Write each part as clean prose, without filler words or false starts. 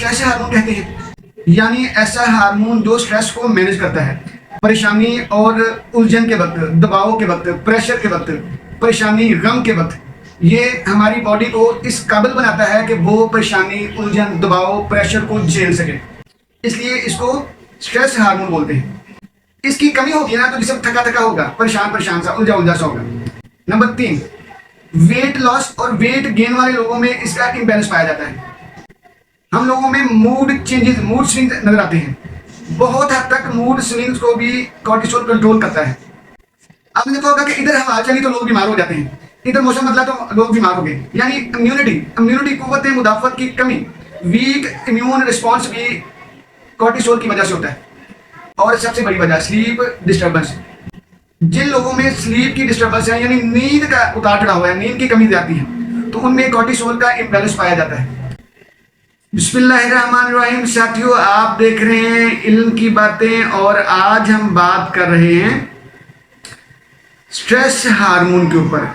Stress hormone कहते हैं, यानी ऐसा हार्मोन जो स्ट्रेस को मैनेज करता है। परेशानी और उलझन के वक्त, दबाव के वक्त, प्रेशर के वक्त, परेशानी गम के वक्त ये हमारी बॉडी को इस काबिल बनाता है कि वो परेशानी, उलझन, दबाव, प्रेशर को झेल सके। इसलिए इसको स्ट्रेस हार्मोन बोलते हैं। इसकी कमी होगी ना तो जिसम थका थका होगा, परेशान परेशान सा, उलझा उलझा सा होगा। नंबर 3, वेट लॉस और वेट गेन वाले लोगों में इसका इम्बैलेंस पाया जाता है। हम लोगों में मूड चेंजेस, मूड स्विंग नजर आते हैं। बहुत हद तक मूड स्विंग्स को भी कॉर्टिसोल कंट्रोल करता है। आपने देखा होगा कि इधर हवा चली तो लोग बीमार हो जाते हैं, इधर मौसम बदला तो लोग बीमार हो गए। यानी इम्यूनिटी कुव्वत मुदाफत की कमी, वीक इम्यून रिस्पॉन्स भी कॉर्टिसोल की वजह से होता है। और सबसे बड़ी वजह स्लीप डिस्टर्बेंस। जिन लोगों में स्लीप की डिस्टर्बेंस है, यानी नींद का उतार चढ़ाव है, नींद की कमी जाती है, तो उनमें कॉर्टिसोल का इम्बैलेंस पाया जाता है। बिस्मिल्लाहिर्रहमानिर्रहीम। साथियों, आप देख रहे हैं इल्म की बातें और आज हम बात कर रहे हैं स्ट्रेस हार्मोन के ऊपर,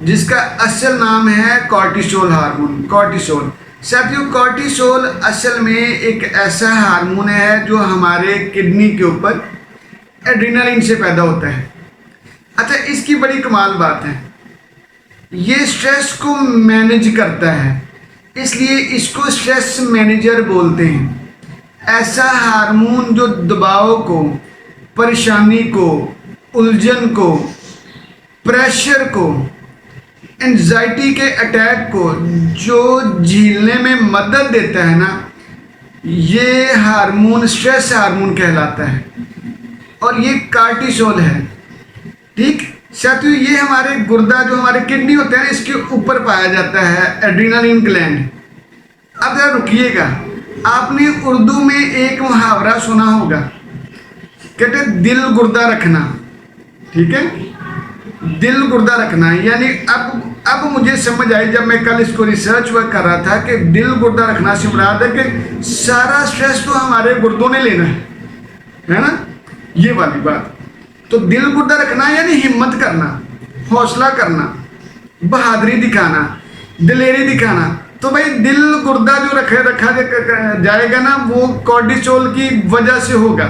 जिसका असल नाम है कॉर्टिसोल हार्मोन। कॉर्टिसोल साथियों, कॉर्टिसोल असल में एक ऐसा हार्मोन है जो हमारे किडनी के ऊपर एड्रेनालिन से पैदा होता है। अच्छा, इसकी बड़ी कमाल बात है, ये स्ट्रेस को मैनेज करता है, इसलिए इसको स्ट्रेस मैनेजर बोलते हैं। ऐसा हार्मोन जो दबाव को, परेशानी को, उलझन को, प्रेशर को, एंजाइटी के अटैक को जो झेलने में मदद देता है ना, ये हार्मोन स्ट्रेस हार्मोन कहलाता है और ये कॉर्टिसोल है। ठीक साथियों, ये हमारे गुर्दा जो हमारे किडनी होते हैं इसके ऊपर पाया जाता है, एड्रेनालिन ग्लैंड। अब जरा रुकिएगा, आपने उर्दू में एक मुहावरा सुना होगा, कहते दिल गुर्दा रखना। ठीक है, दिल गुर्दा रखना, यानी अब मुझे समझ आई जब मैं कल इसको रिसर्च वर्क कर रहा था कि दिल गुर्दा रखना से मुराद है कि सारा स्ट्रेस तो हमारे गुर्दों ने लेना है ना, ये वाली बात। तो दिल गुर्दा रखना यानी हिम्मत करना, हौसला करना, बहादुरी दिखाना, दिलेरी दिखाना। तो भाई दिल गुर्दा जो रखा जाएगा ना, वो कॉर्टिसोल की वजह से होगा।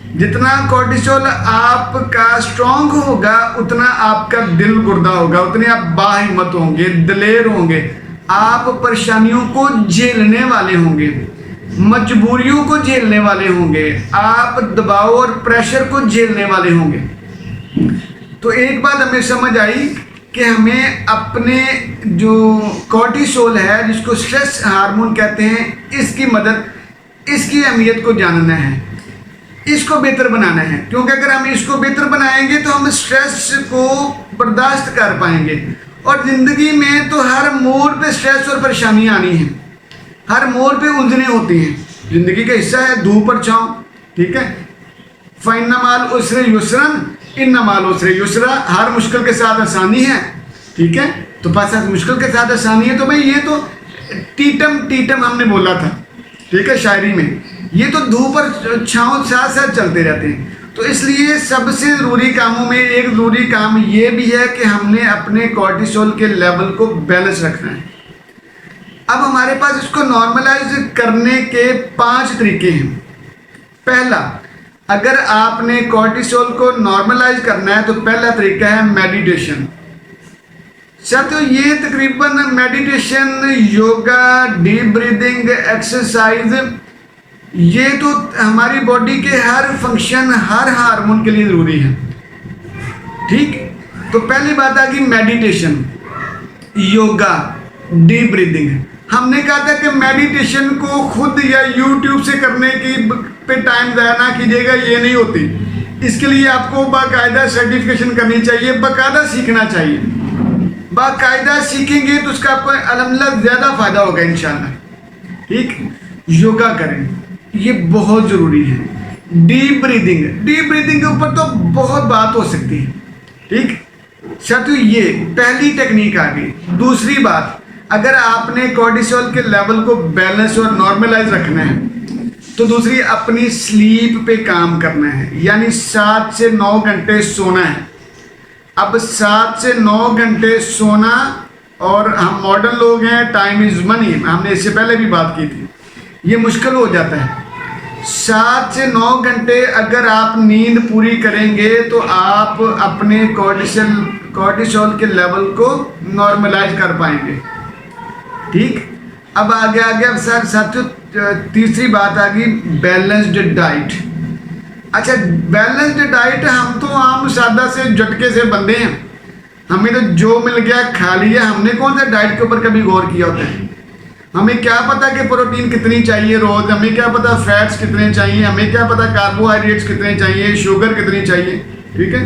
जितना कॉर्टिसोल आपका स्ट्रांग होगा उतना आपका दिल गुर्दा होगा, उतने आप बाहिम्मत होंगे, दिलेर होंगे, आप परेशानियों को झेलने वाले होंगे, मजबूरियों को झेलने वाले होंगे, आप दबाव और प्रेशर को झेलने वाले होंगे। तो एक बात हमें समझ आई कि हमें अपने जो कॉर्टिसोल है, जिसको स्ट्रेस हार्मोन कहते हैं, इसकी मदद, इसकी अहमियत को जानना है, इसको बेहतर बनाना है। क्योंकि अगर हम इसको बेहतर बनाएंगे तो हम स्ट्रेस को बर्दाश्त कर पाएंगे। और ज़िंदगी में तो हर मोड़ पे स्ट्रेस और परेशानियाँ आनी हैं, हर मोड़ पे उलझने होती हैं, ज़िंदगी का हिस्सा है, धूप और छाँव। ठीक है, फ़इन्ना माल उसरे युसरन इन्ना माल उसरे युसरा, हर मुश्किल के साथ आसानी है। ठीक है, तो पास मुश्किल के साथ आसानी है, तो भाई ये तो टीटम हमने बोला था, ठीक है, शायरी में, ये तो धूप और छाँव साथ साथ चलते रहते हैं। तो इसलिए सबसे ज़रूरी कामों में एक ज़रूरी काम ये भी है कि हमने अपने कॉर्टिसोल के लेवल को बैलेंस रखना है। अब हमारे पास इसको नॉर्मलाइज करने के 5 तरीके हैं। पहला, अगर आपने कॉर्टिसोल को नॉर्मलाइज करना है तो पहला तरीका है मेडिटेशन। साथियों, ये तकरीबन meditation, yoga, deep breathing exercise, ये तो हमारी बॉडी के हर फंक्शन, हर हार्मोन के लिए ज़रूरी है। ठीक, तो पहली बात आ गई मेडिटेशन, योगा, डीप ब्रीदिंग। हमने कहा था कि मेडिटेशन को खुद या यूट्यूब से करने की पे टाइम ज़ाया ना कीजिएगा, ये नहीं होती। इसके लिए आपको बाकायदा सर्टिफिकेशन करनी चाहिए, बाकायदा सीखना चाहिए। बाकायदा सीखेंगे तो उसका आपको अल्हम्दुलिल्लाह ज़्यादा फ़ायदा होगा इंशाल्लाह। ठीक, योगा करें, ये बहुत ज़रूरी है। डीप ब्रीदिंग के ऊपर तो बहुत बात हो सकती है। ठीक साथियों, ये पहली टेक्निक आ गई। दूसरी बात, अगर आपने कॉर्टिसोल के लेवल को बैलेंस और नॉर्मलाइज रखना है तो दूसरी अपनी स्लीप पे काम करना है, यानी 7 से 9 घंटे सोना है। अब 7 से 9 घंटे सोना, और हम मॉडर्न लोग हैं, टाइम इज़ मनी, हमने इससे पहले भी बात की थी। ये मुश्किल हो जाता है। 7 से 9 घंटे अगर आप नींद पूरी करेंगे तो आप अपने कॉर्टिसोल के लेवल को नॉर्मलाइज कर पाएंगे। ठीक, अब आगे अब सर साथियों तीसरी बात आ गई बैलेंस्ड डाइट। अच्छा, बैलेंस्ड डाइट, हम तो आम सादा से झटके से बंदे हैं, हमें तो जो मिल गया खा लिया। हमने कौन सा डाइट के ऊपर कभी गौर किया होता है? हमें क्या पता कि प्रोटीन कितनी चाहिए रोज, हमें क्या पता फैट्स कितने चाहिए, हमें क्या पता कार्बोहाइड्रेट्स कितने चाहिए, शुगर कितनी चाहिए। ठीक है,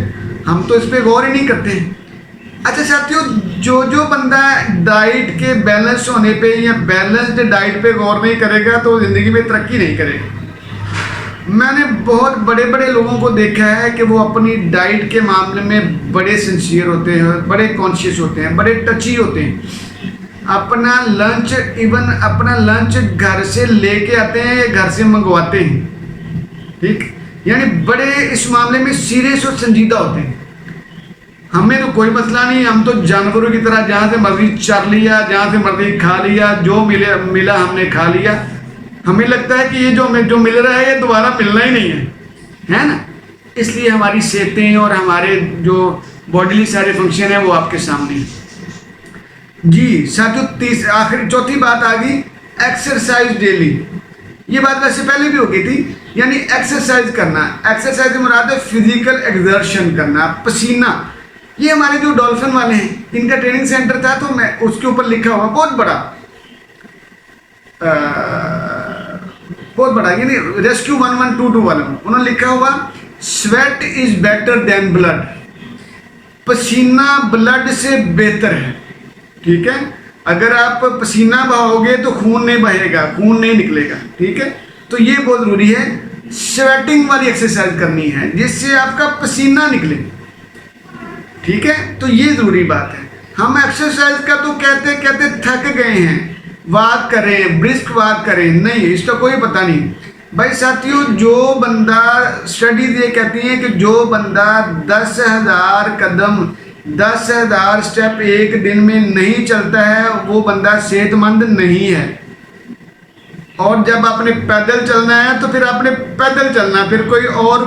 हम तो इस पर गौर ही नहीं करते हैं। अच्छा साथियों, जो बंदा डाइट के बैलेंस होने पे या बैलेंस्ड डाइट पे गौर नहीं करेगा तो ज़िंदगी में तरक्की नहीं करेगा। मैंने बहुत बड़े बड़े लोगों को देखा है कि वो अपनी डाइट के मामले में बड़े सिंसियर होते हैं, बड़े कॉन्शियस होते हैं, बड़े टची होते हैं। अपना लंच घर से लेके आते हैं या घर से मंगवाते हैं। ठीक, यानी बड़े इस मामले में सीरियस और संजीदा होते हैं। हमें तो कोई मसला नहीं, हम तो जानवरों की तरह जहाँ से मर्जी चर लिया, जहाँ से मर्जी खा लिया, जो मिला हमने खा लिया। हमें लगता है कि ये जो मिल रहा है ये दोबारा मिलना ही नहीं है ना। इसलिए हमारी सेहतें और हमारे जो बॉडीली सारे फंक्शन है वो आपके सामने हैं। जी साथियों, आखिरी चौथी बात आ गई एक्सरसाइज डेली। ये बात वैसे पहले भी हो गई थी, यानी एक्सरसाइज करना। एक्सरसाइज से मुराद है फिजिकल एक्सर्शन करना, पसीना। ये हमारे जो डॉल्फिन वाले हैं, इनका ट्रेनिंग सेंटर था, तो मैं उसके ऊपर लिखा हुआ बहुत बड़ा यानी रेस्क्यू 1122 वाले उन्होंने लिखा हुआ sweat is better than blood. पसीना ब्लड से बेहतर है। ठीक है, अगर आप पसीना बहाओगे तो खून नहीं बहेगा, खून नहीं निकलेगा। ठीक है, तो ये बहुत जरूरी है, स्वेटिंग वाली एक्सरसाइज करनी है जिससे आपका पसीना निकले। ठीक है, तो ये जरूरी बात है। हम एक्सरसाइज का तो कहते थक गए हैं, वॉक करें, ब्रिस्क वॉक करें, नहीं, इसका कोई पता नहीं भाई साथियों। जो बंदा, स्टडीज ये कहती हैं कि जो बंदा 10,000 कदम 10,000 स्टेप एक दिन में नहीं चलता है वो बंदा सेहतमंद नहीं है। और जब आपने पैदल चलना है तो फिर आपने पैदल चलना, फिर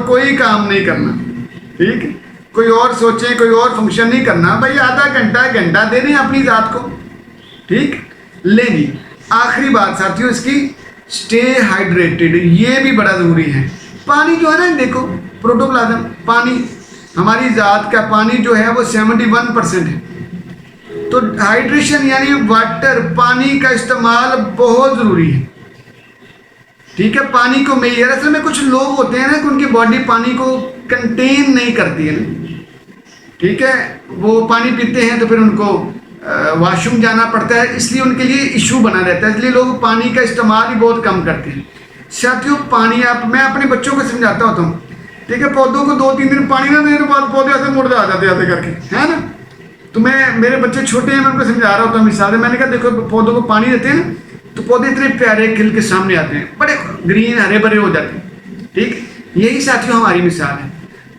कोई काम नहीं करना। ठीक, कोई और सोचें, कोई और फंक्शन नहीं करना भाई। आधा घंटा दे दें अपनी जात को। ठीक, लेनी आखिरी बात साथियों इसकी, स्टे हाइड्रेटेड। ये भी बड़ा जरूरी है। पानी जो है ना, देखो प्रोटोप्लाज्म पानी, हमारी जात का पानी जो है वो 71% है। तो हाइड्रेशन यानी वाटर, पानी का इस्तेमाल बहुत जरूरी है। ठीक है, पानी को मेजर, असल में कुछ लोग होते हैं ना कि उनकी बॉडी पानी को कंटेन नहीं करती है ना। ठीक है, वो पानी पीते हैं तो फिर उनको वॉशरूम जाना पड़ता है, इसलिए उनके लिए इशू बना रहता है। इसलिए लोग पानी का इस्तेमाल ही बहुत कम करते हैं। साथियों, पानी मैं अपने बच्चों को समझाता होता हूँ। ठीक है, पौधों को 2-3 दिन पानी ना देने के बाद पौधे ऐसे मुर्दा आ जाते ऐसे करके, है ना। तो मेरे बच्चे छोटे हैं, मैं उनको समझा रहा होता हूँ मिसाल में। मैंने कहा देखो, पौधों को पानी देते हैं ना तो पौधे इतने प्यारे खिल के सामने आते हैं, बड़े ग्रीन हरे भरे हो जाते हैं। ठीक, यही साथियों हमारी मिसाल है।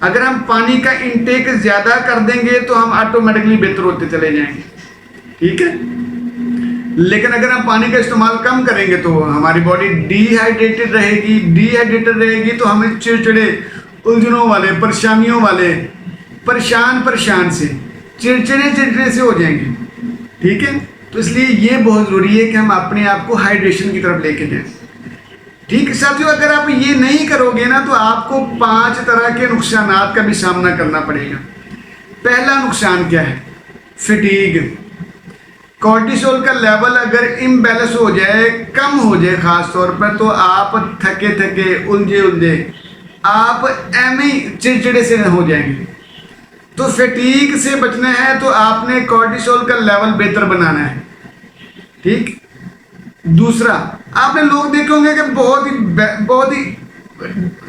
अगर हम पानी का इंटेक ज्यादा कर देंगे तो हम ऑटोमेटिकली बेहतर होते चले जाएंगे। ठीक है, लेकिन अगर हम पानी का इस्तेमाल कम करेंगे तो हमारी बॉडी डिहाइड्रेटेड रहेगी तो हमें चिड़चिड़े, उलझनों वाले, परेशानियों वाले, परेशान से, चिड़चिड़े से हो जाएंगे। ठीक है, तो इसलिए ये बहुत ज़रूरी है कि हम अपने आप को हाइड्रेशन की तरफ लेके जाएं। ठीक है साथियों, अगर आप ये नहीं करोगे ना तो आपको 5 तरह के नुकसानात का भी सामना करना पड़ेगा। पहला नुकसान क्या है? फिटीग। कॉर्टिसोल का लेवल अगर इम्बैलेंस हो जाए, कम हो जाए खास तौर पर, तो आप थके उलझे आप एमे चिड़चिड़े से हो जाएंगे। तो फटीग से बचना है तो आपने कॉर्टिसोल का लेवल बेहतर बनाना है। ठीक, दूसरा, आपने लोग देखे होंगे कि बहुत ही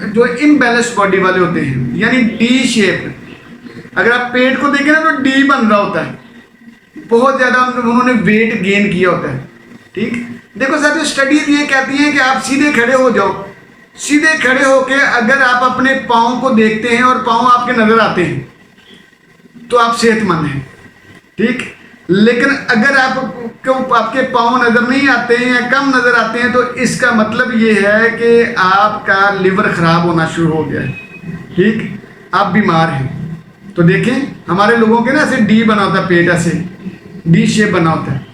जो इम्बैलेंस बॉडी वाले होते हैं, यानी डी शेप। अगर आप पेट को देखें ना तो डी बन रहा होता है, बहुत ज़्यादा उन्होंने वेट गेन किया होता है। ठीक, देखो साथियों, स्टडीज ये कहती हैं कि आप सीधे खड़े हो जाओ, सीधे खड़े होके अगर आप अपने पाँव को देखते हैं और पाँव आपके नजर आते हैं तो आप सेहतमंद हैं। ठीक, लेकिन अगर आपके पाँव नज़र नहीं आते हैं या कम नज़र आते हैं तो इसका मतलब ये है कि आपका लिवर ख़राब होना शुरू हो गया है, ठीक, आप बीमार हैं। तो देखें हमारे लोगों के ना ऐसे डी बना होता है, पेट ऐसे डी शेप बना होता है,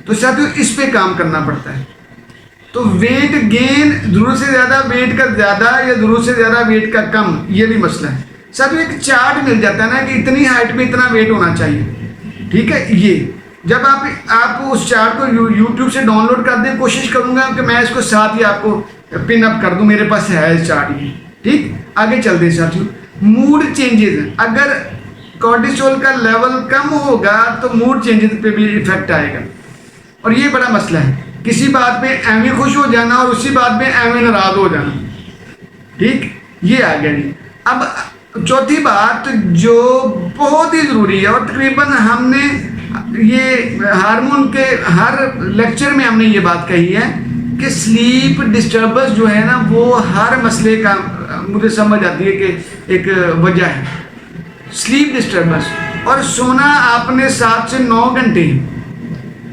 तो साथियों इस पे काम करना पड़ता है। तो वेट गेन ज़रूरत से ज़्यादा वेट का ज़्यादा या ज़रूरत से ज़्यादा वेट का कम, ये भी मसला है। साथियों एक चार्ट मिल जाता है ना कि इतनी हाइट में इतना वेट होना चाहिए, ठीक है। ये जब आप उस चार्ट को यूट्यूब से डाउनलोड कर दें, कोशिश करूंगा कि मैं इसको साथ ही आपको पिन अप कर दूं, मेरे पास है चार्ट ये, ठीक। आगे चलते हैं साथियों, मूड चेंजेस, अगर कॉर्टिसोल का लेवल कम होगा तो मूड चेंजेस पे भी इफेक्ट आएगा। और ये बड़ा मसला है, किसी बात पे एवं खुश हो जाना और उसी बात पे एवं नाराज हो जाना, ठीक, ये आ गया जी। अब चौथी बात जो बहुत ही ज़रूरी है और तकरीबन हमने ये हार्मोन के हर लेक्चर में हमने ये बात कही है कि स्लीप डिस्टर्बेंस जो है ना वो हर मसले का मुझे समझ आती है कि एक वजह है स्लीप डिस्टर्बेंस। और सोना आपने 7 से 9 घंटे,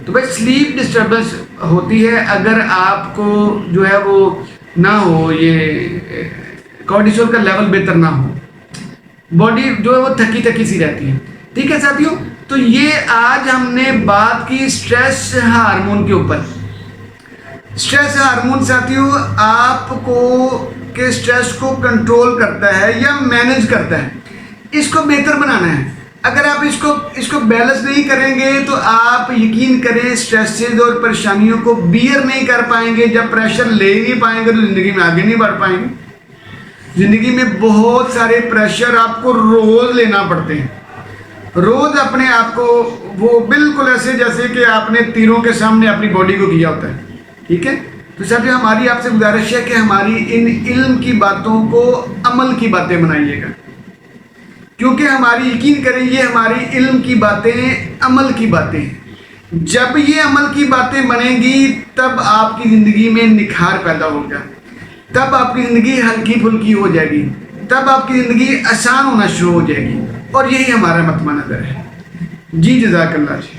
तो भाई स्लीप डिस्टर्बेंस होती है अगर आपको जो है वो ना हो, ये कॉर्टिसोल का लेवल बेहतर ना हो, बॉडी जो है वो थकी थकी सी रहती है, ठीक है साथियों। तो ये आज हमने बात की स्ट्रेस हार्मोन के ऊपर। स्ट्रेस हार्मोन साथियों आपको के स्ट्रेस को कंट्रोल करता है या मैनेज करता है, इसको बेहतर बनाना है। अगर आप इसको बैलेंस नहीं करेंगे तो आप यकीन करें स्ट्रेसेस और परेशानियों को बियर नहीं कर पाएंगे। जब प्रेशर ले नहीं पाएंगे तो ज़िंदगी में आगे नहीं बढ़ पाएंगे। ज़िंदगी में बहुत सारे प्रेशर आपको रोज़ लेना पड़ते हैं, रोज़ अपने आप को वो बिल्कुल ऐसे जैसे कि आपने तीरों के सामने अपनी बॉडी को किया होता है, ठीक है। तो साथियों हमारी आपसे गुजारिश है कि हमारी इन इल्म की बातों को अमल की बातें बनाइएगा, क्योंकि हमारी यकीन करें ये हमारी इल्म की बातें अमल की बातें हैं। जब ये अमल की बातें बनेंगी तब आपकी ज़िंदगी में निखार पैदा होगा, तब आपकी ज़िंदगी हल्की फुल्की हो जाएगी, तब आपकी ज़िंदगी आसान होना शुरू हो जाएगी। और यही हमारा मतमा नज़र है जी। जज़ाकल्लाह जी।